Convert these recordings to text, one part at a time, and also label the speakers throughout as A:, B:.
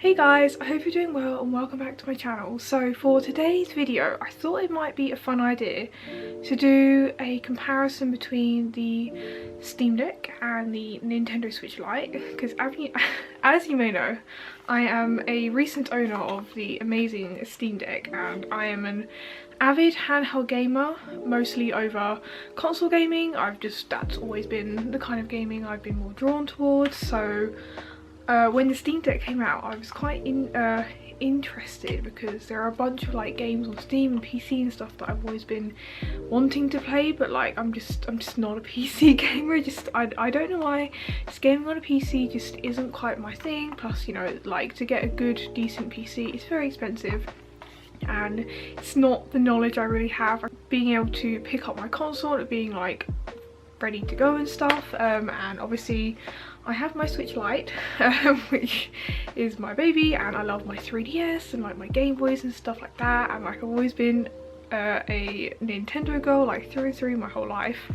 A: Hey guys, I hope you're doing well and welcome back to my channel. So for today's video, I thought it might be a fun idea to do a comparison between the Steam Deck and the Nintendo Switch Lite, because as you may know, I am a recent owner of the amazing Steam Deck and I am an avid handheld gamer, mostly over console gaming. That's always been the kind of gaming I've been more drawn towards. So when the Steam Deck came out, I was quite interested because there are a bunch of like games on Steam and PC and stuff that I've always been wanting to play, but like I'm just not a PC gamer. I don't know why, just gaming on a PC just isn't quite my thing. Plus, you know, like to get a good decent PC it's very expensive and it's not the knowledge I really have. Being able to pick up my console and being like ready to go and stuff, and obviously I have my Switch Lite, which is my baby, and I love my 3DS and like my Game Boys and stuff like that, and like I've always been a Nintendo girl like through and through my whole life.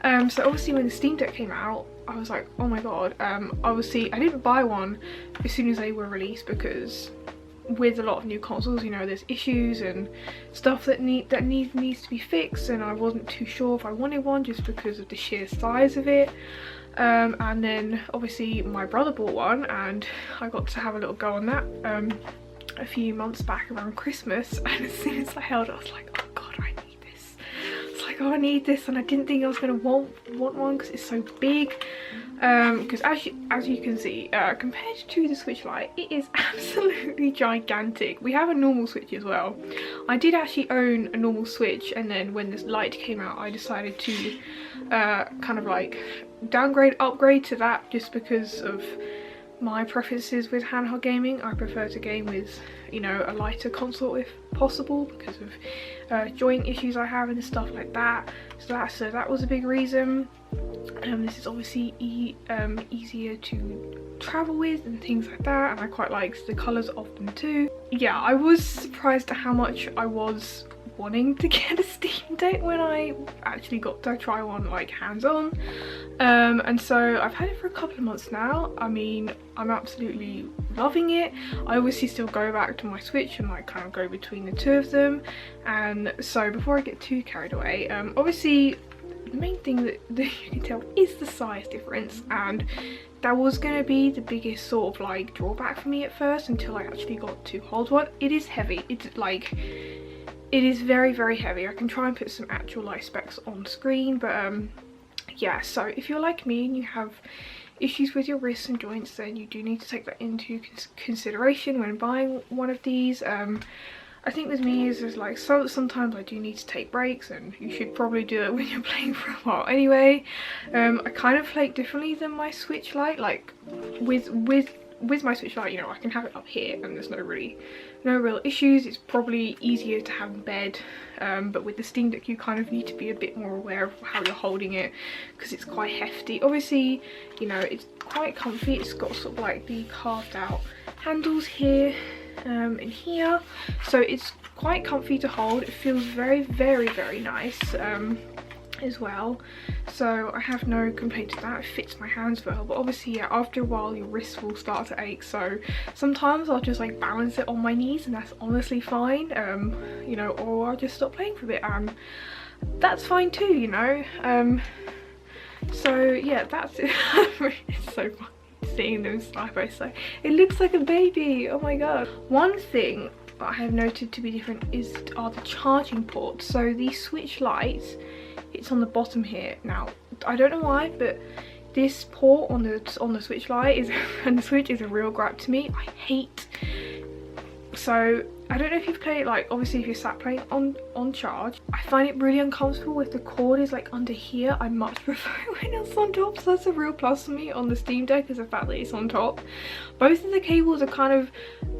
A: So obviously when the Steam Deck came out, I was like, oh my god. Obviously I didn't buy one as soon as they were released because with a lot of new consoles, you know, there's issues and stuff that needs to be fixed, and I wasn't too sure if I wanted one just because of the sheer size of it. And then obviously my brother bought one and I got to have a little go on that a few months back around Christmas, and as soon as I held it I was like, oh god, I need this. It's like, oh, I need this, and I didn't think I was going to want one because it's so big. Because as you can see, compared to the Switch Lite, it is absolutely gigantic. We have a normal Switch as well. I did actually own a normal Switch, and then when this Lite came out I decided to kind of like upgrade to that just because of my preferences with handheld gaming. I prefer to game with, you know, a lighter console if possible because of joint issues I have and stuff like that. So that was a big reason. This is obviously easier to travel with and things like that, and I quite like the colours of them too. Yeah, I was surprised at how much I was wanting to get a Steam Deck when I actually got to try one like hands-on. And so I've had it for a couple of months now. I mean, I'm absolutely loving it. I obviously still go back to my Switch and like kind of go between the two of them. And so before I get too carried away, obviously the main thing that you can tell is the size difference, and that was going to be the biggest sort of like drawback for me at first until I actually got to hold one. It is heavy. It is very, very heavy. I can try and put some actual like specs on screen, but yeah, so if you're like me and you have issues with your wrists and joints, then you do need to take that into consideration when buying one of these. I think with me is like, sometimes I do need to take breaks, and you should probably do it when you're playing for a while anyway. I kind of play differently than my Switch Lite. Like with my Switch Lite, you know, I can have it up here and there's no real issues. It's probably easier to have in bed, but with the Steam Deck you kind of need to be a bit more aware of how you're holding it because it's quite hefty. Obviously, you know, it's quite comfy. It's got sort of like the carved out handles here and here, so it's quite comfy to hold. It feels very, very, very nice as well, so I have no complaint to that. It fits my hands well, but obviously, yeah, after a while your wrists will start to ache, so sometimes I'll just like balance it on my knees and that's honestly fine, you know, or I'll just stop playing for a bit and that's fine too, you know. So yeah, that's it. It's so funny seeing them side by side. It looks like a baby, oh my god. One thing I have noted to be different are the charging ports. So the Switch Lite, it's on the bottom here. Now I don't know why, but this port on the Switch Lite and the Switch is a real gripe to me. I hate. So I don't know if you've played it, like obviously if you're sat playing on charge, I find it really uncomfortable if the cord is like under here. I much prefer it when it's on top, so that's a real plus for me on the Steam Deck, is the fact that it's on top. Both of the cables are kind of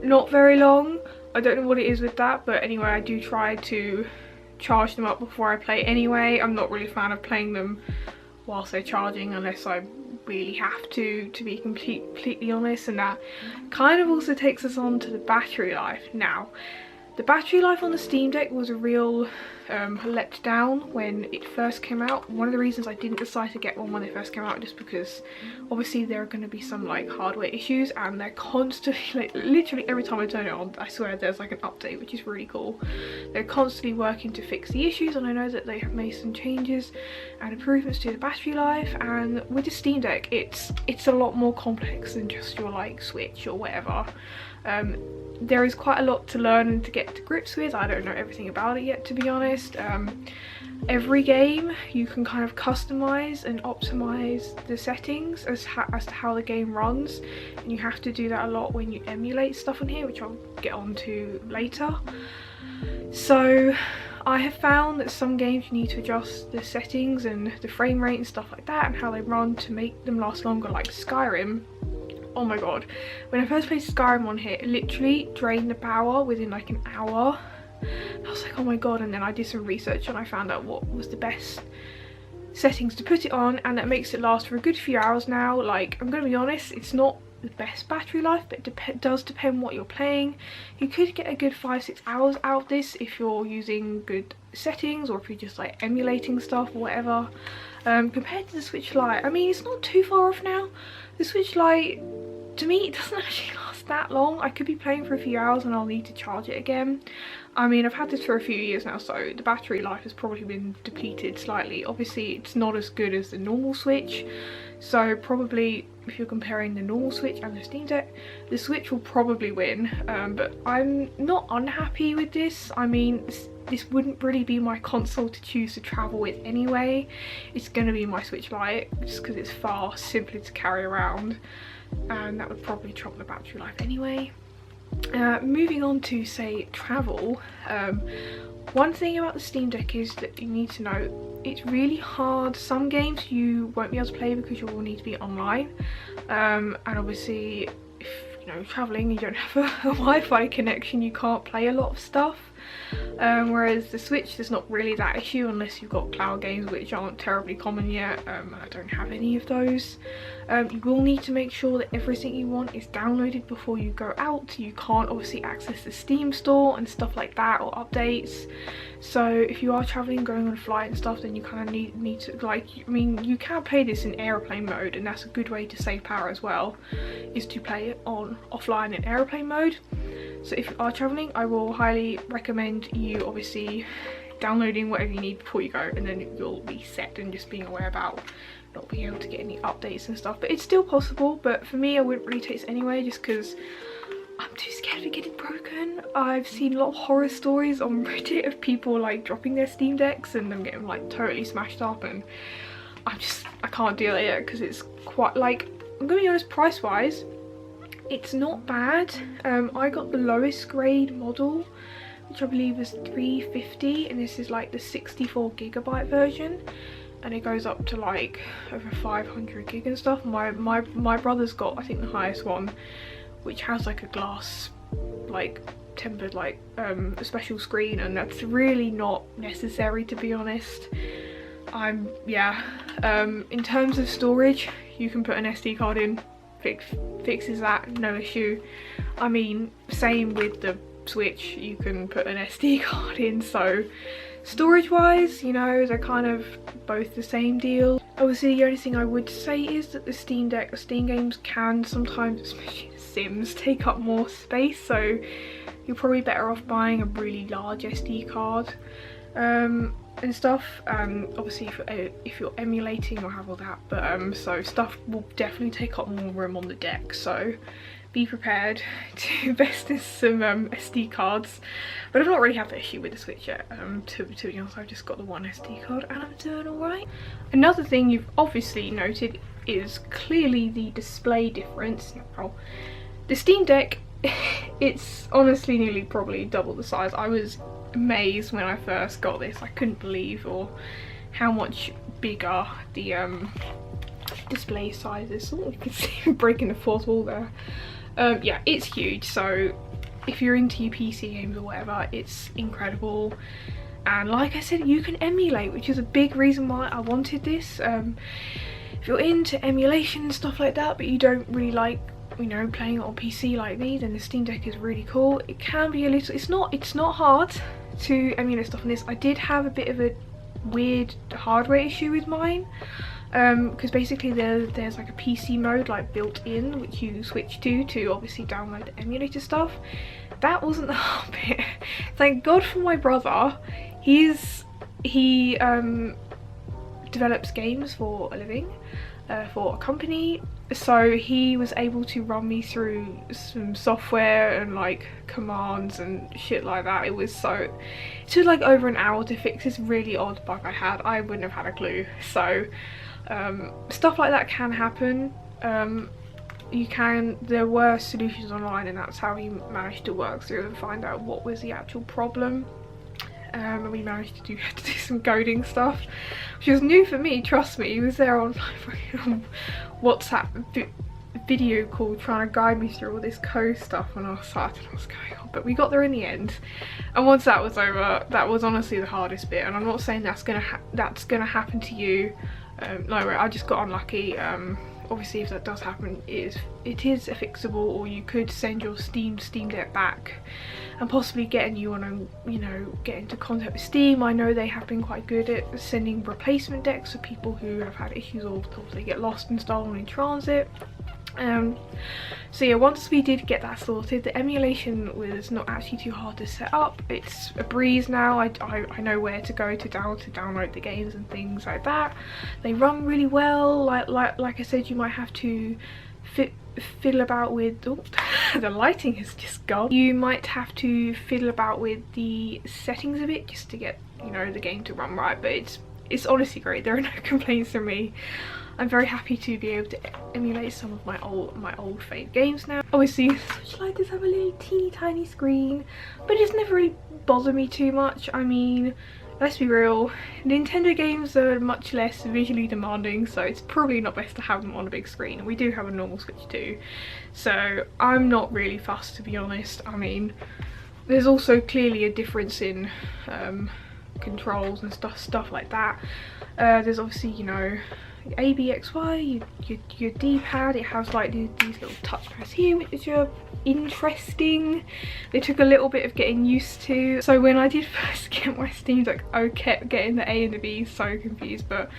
A: not very long. I don't know what it is with that, but anyway, I do try to charge them up before I play anyway. I'm not really a fan of playing them whilst they're charging unless I really have to be completely honest, and that kind of also takes us on to the battery life. Now the battery life on the Steam Deck was a real let down when it first came out. One of the reasons I didn't decide to get one when they first came out just because obviously there are going to be some like hardware issues, and they're constantly, like literally every time I turn it on, I swear there's like an update, which is really cool. They're constantly working to fix the issues, and I know that they have made some changes and improvements to the battery life. And with the Steam Deck, it's a lot more complex than just your like Switch or whatever. There is quite a lot to learn and to get to grips with. I don't know everything about it yet, to be honest. Every game you can kind of customize and optimize the settings as to how the game runs, and you have to do that a lot when you emulate stuff on here, which I'll get onto later. So I have found that some games you need to adjust the settings and the frame rate and stuff like that and how they run to make them last longer, like Skyrim. Oh my god, when I first played Skyrim on here, it literally drained the power within like an hour. I was like, oh my god, and then I did some research and I found out what was the best settings to put it on, and that makes it last for a good few hours now. Like, I'm gonna be honest, it's not the best battery life, but it does depend what you're playing. You could get a good 5-6 hours out of this if you're using good settings, or if you're just like emulating stuff or whatever. Compared to the Switch Lite, I mean, it's not too far off now. The Switch Lite, to me, it doesn't actually last that long. I could be playing for a few hours and I'll need to charge it again. I mean, I've had this for a few years now, so the battery life has probably been depleted slightly. Obviously, it's not as good as the normal Switch, so probably if you're comparing the normal Switch and the Steam Deck, the Switch will probably win. But I'm not unhappy with this. I mean, this wouldn't really be my console to choose to travel with anyway. It's going to be my Switch Lite, just because it's far simpler to carry around, and that would probably trump the battery life anyway. Moving on to, say, travel, one thing about the Steam Deck is that you need to know it's really hard. Some games you won't be able to play because you will need to be online, and obviously if you're traveling, you don't have a Wi-Fi connection, you can't play a lot of stuff. Whereas the Switch, there's not really that issue unless you've got cloud games, which aren't terribly common yet. I don't have any of those. You will need to make sure that everything you want is downloaded before you go out. You can't obviously access the Steam store and stuff like that, or updates. So if you are traveling, going on a flight and stuff, then you kind of need to, like, I mean, you can play this in airplane mode, and that's a good way to save power as well, is to play it on offline in airplane mode. So if you are traveling, I will highly recommend you obviously downloading whatever you need before you go, and then you'll be set, and just being aware about not being able to get any updates and stuff. But it's still possible, but for me I wouldn't really take it anyway, just because I'm too scared of it getting broken. I've seen a lot of horror stories on Reddit of people like dropping their Steam Decks and them getting like totally smashed up, and I can't deal with it, because it's quite, like, I'm gonna be honest, price wise it's not bad. I got the lowest grade model, which I believe is $350, and this is like the 64GB version, and it goes up to like over 500 gig and stuff. My brother's got, I think, the highest one, which has like a glass, like tempered, like a special screen, and that's really not necessary, to be honest. In terms of storage, you can put an SD card in, fixes that, no issue. I mean, same with the Switch, you can put an SD card in, so storage wise, you know, they're kind of both the same deal. Obviously the only thing I would say is that the Steam Deck, the Steam games can sometimes, especially the Sims, take up more space, so you're probably better off buying a really large SD card and stuff. Obviously if you're emulating, or have all that, but so stuff will definitely take up more room on the deck, so be prepared to invest in some SD cards. But I've not really had that issue with the Switch yet, to be honest. I've just got the one SD card and I'm doing alright. Another thing you've obviously noted is clearly the display difference. Now, the Steam Deck, it's honestly nearly probably double the size. I was amazed when I first got this. I couldn't believe how much bigger the display size is. Oh, you can see breaking the fourth wall there. Yeah, it's huge, so if you're into your PC games or whatever, it's incredible. And like I said, you can emulate, which is a big reason why I wanted this. If you're into emulation and stuff like that, but you don't really like, you know, playing it on PC like me, then the Steam Deck is really cool. It can be a little, it's not hard to emulate stuff on this. I did have a bit of a weird hardware issue with mine, because basically there's like a PC mode like built in which you switch to obviously download the emulator stuff. That wasn't the hard bit. Thank God for my brother. He develops games for a living, for a company, so he was able to run me through some software and like commands and shit like that. It took like over an hour to fix this really odd bug I had. I wouldn't have had a clue. So stuff like that can happen. There were solutions online, and that's how he managed to work through and find out what was the actual problem. And we managed to do some coding stuff, which was new for me, trust me. He was there on WhatsApp video call trying to guide me through all this code stuff, and I was like, I don't know what's going on, but we got there in the end. And once that was over, that was honestly the hardest bit, and I'm not saying that's gonna happen to you. No, I just got unlucky. Obviously if that does happen, it is fixable, or you could send your Steam Deck back and possibly get a new one and, you know, get into contact with Steam. I know they have been quite good at sending replacement decks for people who have had issues or they get lost and stolen in transit. So yeah, once we did get that sorted, the emulation was not actually too hard to set up. It's a breeze now. I know where to go to download the games and things like that. They run really well. Like I said, you might have to fiddle about with the lighting has just gone. You might have to fiddle about with the settings of it just to get, you know, the game to run right, but it's honestly great. There are no complaints from me. I'm very happy to be able to emulate some of my old fave games now. Obviously, Switch Lite does have a little teeny tiny screen, but it's never really bothered me too much. I mean, let's be real, Nintendo games are much less visually demanding, so it's probably not best to have them on a big screen. We do have a normal Switch too, so I'm not really fussed, to be honest. I mean, there's also clearly a difference in controls and stuff like that. There's obviously, you know, A, B, X, Y, your D-pad. It has like these little touch pads here, which are interesting. They took a little bit of getting used to. So when I did first get my Steam Deck, I kept getting the A and the B, so confused, but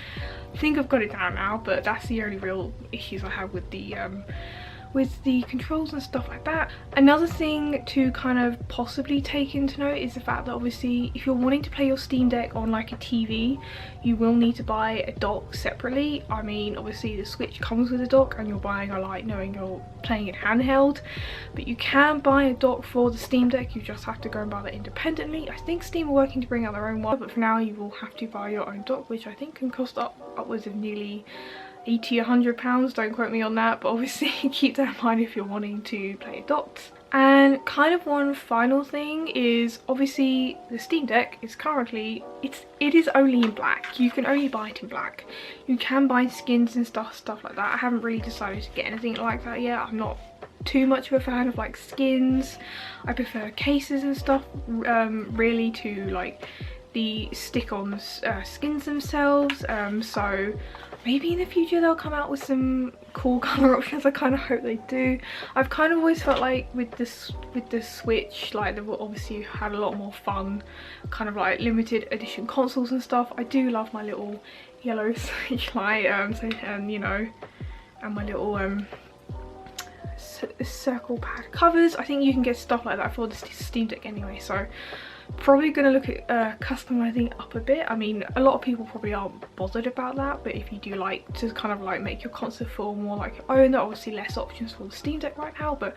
A: I think I've got it down now. But that's the only real issues I have with the controls and stuff like that. Another thing to kind of possibly take into note is the fact that obviously if you're wanting to play your Steam Deck on like a TV, you will need to buy a dock separately. I mean, obviously the Switch comes with a dock and you're buying a Lite knowing you're playing it handheld, but you can buy a dock for the Steam Deck. You just have to go and buy that independently. I think Steam are working to bring out their own one, but for now you will have to buy your own dock, which I think can cost upwards of nearly £80–100, don't quote me on that, but obviously keep that in mind if you're wanting to play it docked. And kind of one final thing is obviously the Steam Deck is currently, it is only in black. You can only buy it in black. You can buy skins and stuff like that. I haven't really decided to get anything like that yet. I'm not too much of a fan of like skins. I prefer cases and stuff really to like the stick-on skins themselves. So maybe in the future they'll come out with some cool colour options. I kind of hope they do. I've kind of always felt like with the Switch, like they've obviously had a lot more fun, kind of like limited edition consoles and stuff. I do love my little yellow Switch Lite, you know, and my little circle pad covers. I think you can get stuff like that for the Steam Deck anyway, so probably gonna look at customizing it up a bit. I mean, a lot of people probably aren't bothered about that, but if you do like to kind of like make your console feel more like your own, there are obviously less options for the Steam Deck right now, but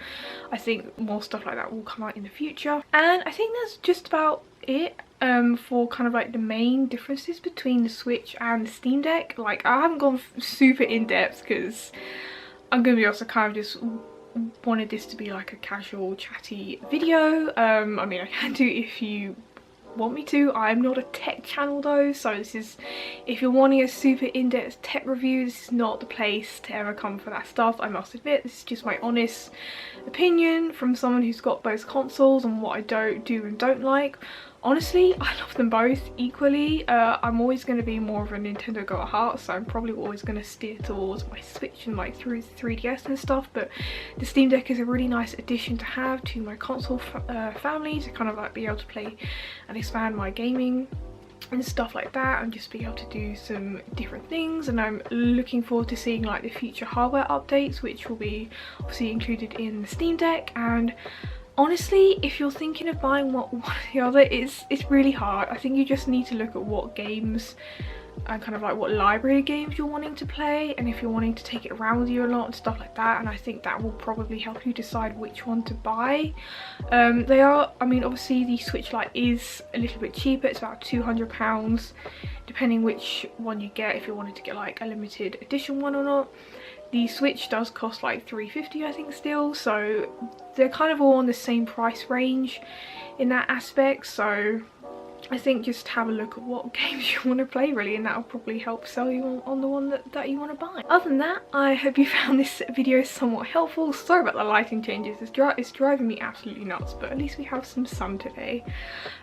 A: I think more stuff like that will come out in the future. And I think that's just about it for kind of like the main differences between the Switch and the Steam Deck. Like, I haven't gone super in depth because I'm gonna be honest, I kind of just wanted this to be like a casual chatty video. I mean, I can do it if you want me to. I'm not a tech channel though, so this is, if you're wanting a super in-depth tech review, this is not the place to ever come for that stuff. I must admit, this is just my honest opinion from someone who's got both consoles and what I do and don't like. Honestly, I love them both equally. I'm always going to be more of a Nintendo girl at heart, so I'm probably always going to steer towards my Switch and like through 3DS and stuff, but the Steam Deck is a really nice addition to have to my console family, to kind of like be able to play and expand my gaming and stuff like that, and just be able to do some different things. And I'm looking forward to seeing like the future hardware updates, which will be obviously included in the Steam Deck. And honestly, if you're thinking of buying one or the other, it's really hard. I think you just need to look at what games and kind of like what library of games you're wanting to play, and if you're wanting to take it around with you a lot and stuff like that, and I think that will probably help you decide which one to buy. They are, I mean, obviously the Switch Lite is a little bit cheaper. It's about £200 depending which one you get, if you wanted to get like a limited edition one or not. The Switch does cost like £350 I think still, so they're kind of all on the same price range in that aspect. So I think just have a look at what games you want to play really, and that will probably help sell you on the one that you want to buy. Other than that, I hope you found this video somewhat helpful. Sorry about the lighting changes, it's driving me absolutely nuts, but at least we have some sun today.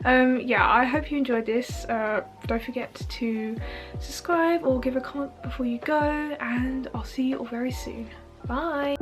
A: Yeah, I hope you enjoyed this. Don't forget to subscribe or give a comment before you go, and I'll see you all very soon. Bye!